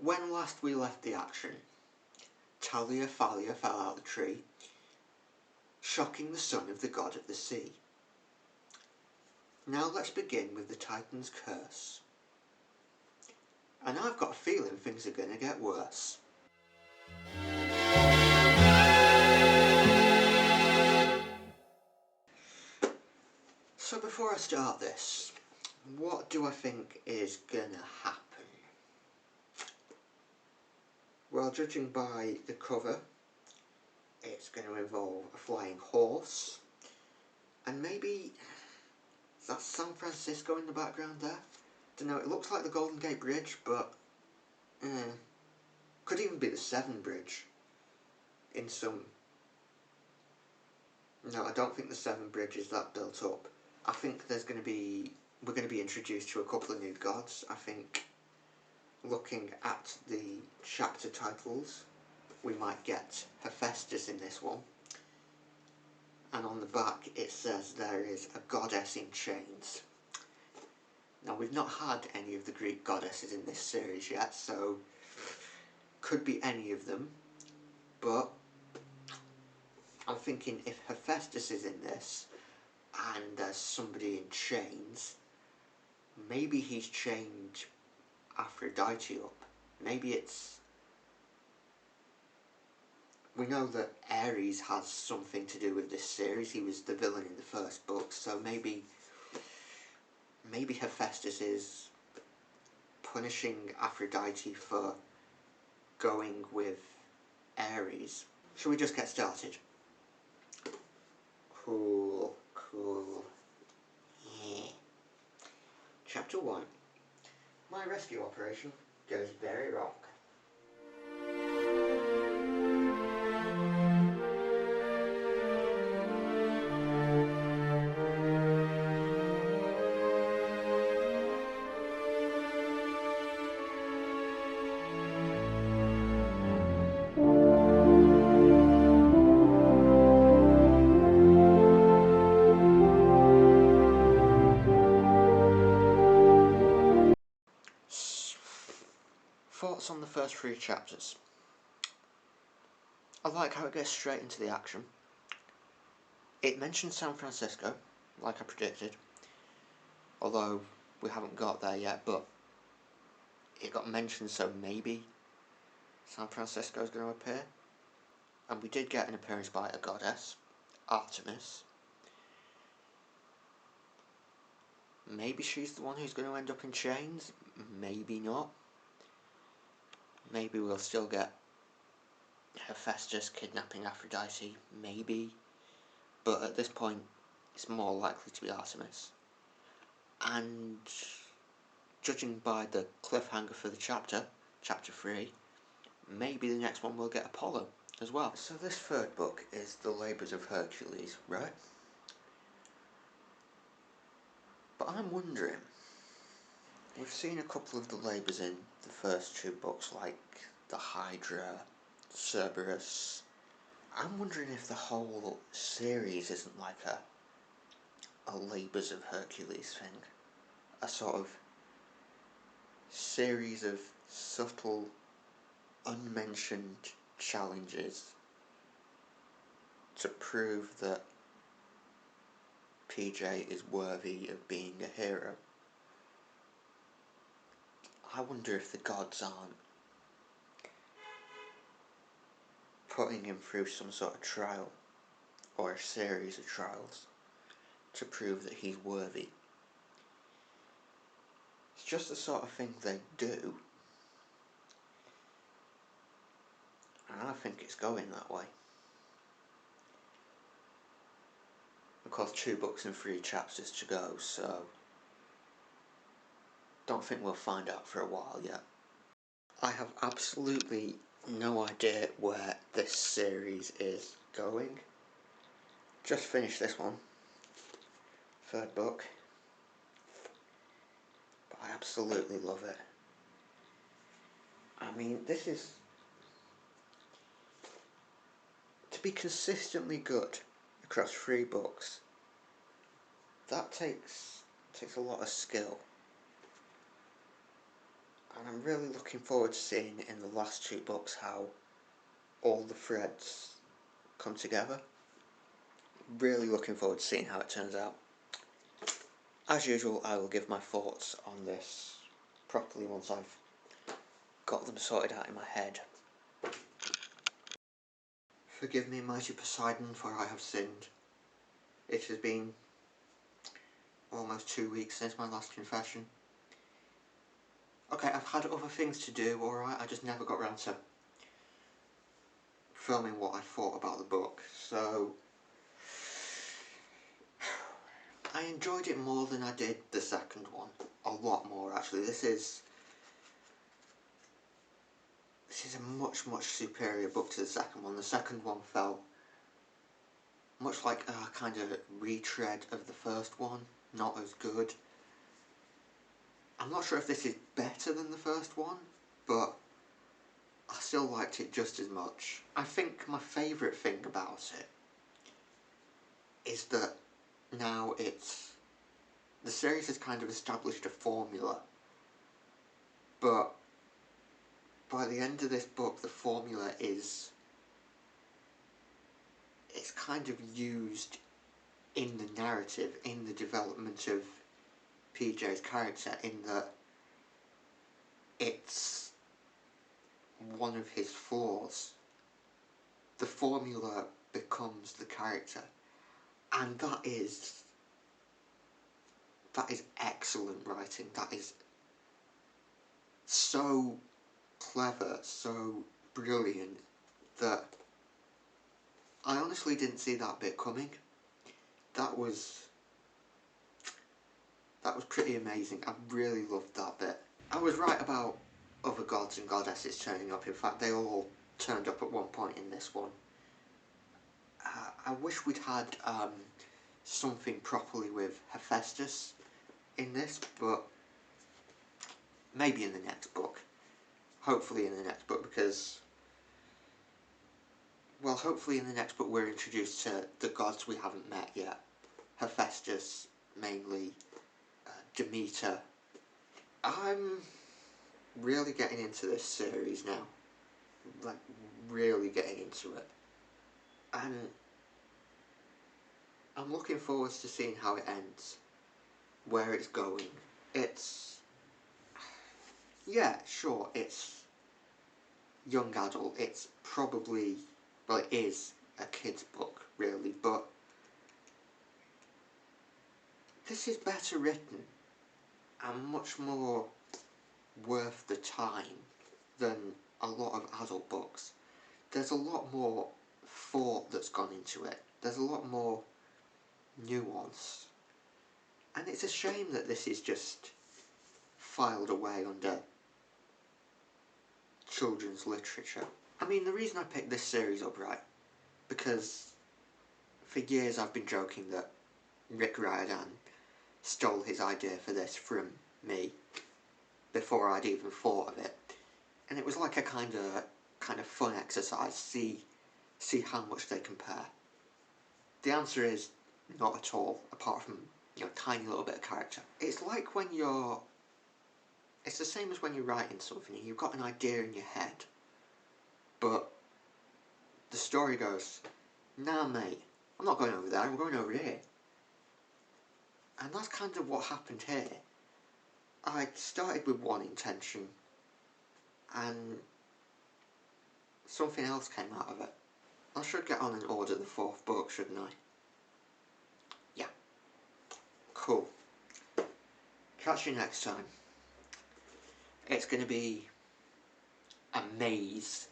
When last we left the action, Talia Thalia fell out of the tree, shocking the son of the god of the sea. Now let's begin with the Titan's curse. And I've got a feeling things are going to get worse. So before I start this, what do I think is going to happen? Well, judging by the cover, it's going to involve a flying horse, and maybe that's San Francisco in the background there. Don't know, it looks like the Golden Gate Bridge, but could even be the Severn Bridge in some... No, I don't think the Severn Bridge is that built up. I think we're going to be introduced to a couple of new gods. I think, looking at the chapter titles, we might get Hephaestus in this one. And on the back it says there is a goddess in chains. Now, we've not had any of the Greek goddesses in this series yet, so could be any of them, but I'm thinking if Hephaestus is in this and there's somebody in chains, maybe he's chained Aphrodite up. Maybe it's... We know that Ares has something to do with this series. He was the villain in the first book, so maybe Hephaestus is punishing Aphrodite for going with Ares. Shall we just get started? Cool. Yeah. Chapter 1. My rescue operation goes very wrong. Thoughts on the first 3 chapters. I like how it gets straight into the action. It mentions San Francisco, like I predicted, although we haven't got there yet, but it got mentioned, so maybe San Francisco is going to appear. And we did get an appearance by a goddess, Artemis. Maybe she's the one who's going to end up in chains, maybe not. Maybe we'll still get Hephaestus kidnapping Aphrodite, maybe. But at this point, it's more likely to be Artemis. And judging by the cliffhanger for the chapter 3, maybe the next one will get Apollo as well. So this third book is The Labours of Hercules, right? But I'm wondering, we've seen a couple of the labours in the first 2 books, like the Hydra, Cerberus. I'm wondering if the whole series isn't like a Labours of Hercules thing. A sort of series of subtle, unmentioned challenges to prove that PJ is worthy of being a hero. I wonder if the gods aren't putting him through some sort of trial, or a series of trials, to prove that he's worthy. It's just the sort of thing they do, and I think it's going that way. Of course, 2 books and 3 chapters to go, so don't think we'll find out for a while yet. I have absolutely no idea where this series is going. Just finished this one, 3rd book, but I absolutely love it. I mean, this is... to be consistently good across 3 books, that takes a lot of skill. And I'm really looking forward to seeing in the last two books how all the threads come together. Really looking forward to seeing how it turns out. As usual, I will give my thoughts on this properly once I've got them sorted out in my head. Forgive me, mighty Poseidon, for I have sinned. It has been almost 2 weeks since my last confession. Okay, I've had other things to do, alright, I just never got round to filming what I thought about the book, so I enjoyed it more than I did the second one. A lot more, actually. This is a much, much superior book to the second one. The second one felt much like a kind of retread of the first one, not as good. I'm not sure if this is better than the first one, but I still liked it just as much. I think my favourite thing about it is that now the series has kind of established a formula, but by the end of this book the formula is kind of used in the narrative, in the development of PJ's character, in that it's one of his flaws. The formula becomes the character, and that is excellent writing. That is so clever, so brilliant, that I honestly didn't see that bit coming. That was pretty amazing. I really loved that bit. I was right about other gods and goddesses turning up. In fact, they all turned up at one point in this one. I wish we'd had something properly with Hephaestus in this, but maybe in the next book. Hopefully in the next book, because, well, hopefully in the next book we're introduced to the gods we haven't met yet. Hephaestus, mainly, Demeter. I'm really getting into this series now. Like, really getting into it. And I'm looking forward to seeing how it ends. Where it's going. Yeah, sure, it's young adult. It's probably, well, it is a kid's book, really, but this is better written and much more worth the time than a lot of adult books. There's a lot more thought that's gone into it. There's a lot more nuance. And it's a shame that this is just filed away under children's literature. I mean, the reason I picked this series up, right, because for years I've been joking that Rick Riordan stole his idea for this from me before I'd even thought of it. And it was like a kind of fun exercise, see how much they compare. The answer is not at all, apart from, you know, a tiny little bit of character. It's like it's the same as when you're writing something and you've got an idea in your head, but the story goes, nah mate, I'm not going over there, I'm going over here. And that's kind of what happened here. I started with one intention, and something else came out of it. I should get on and order the fourth book, shouldn't I? Yeah. Cool. Catch you next time. It's going to be amazing.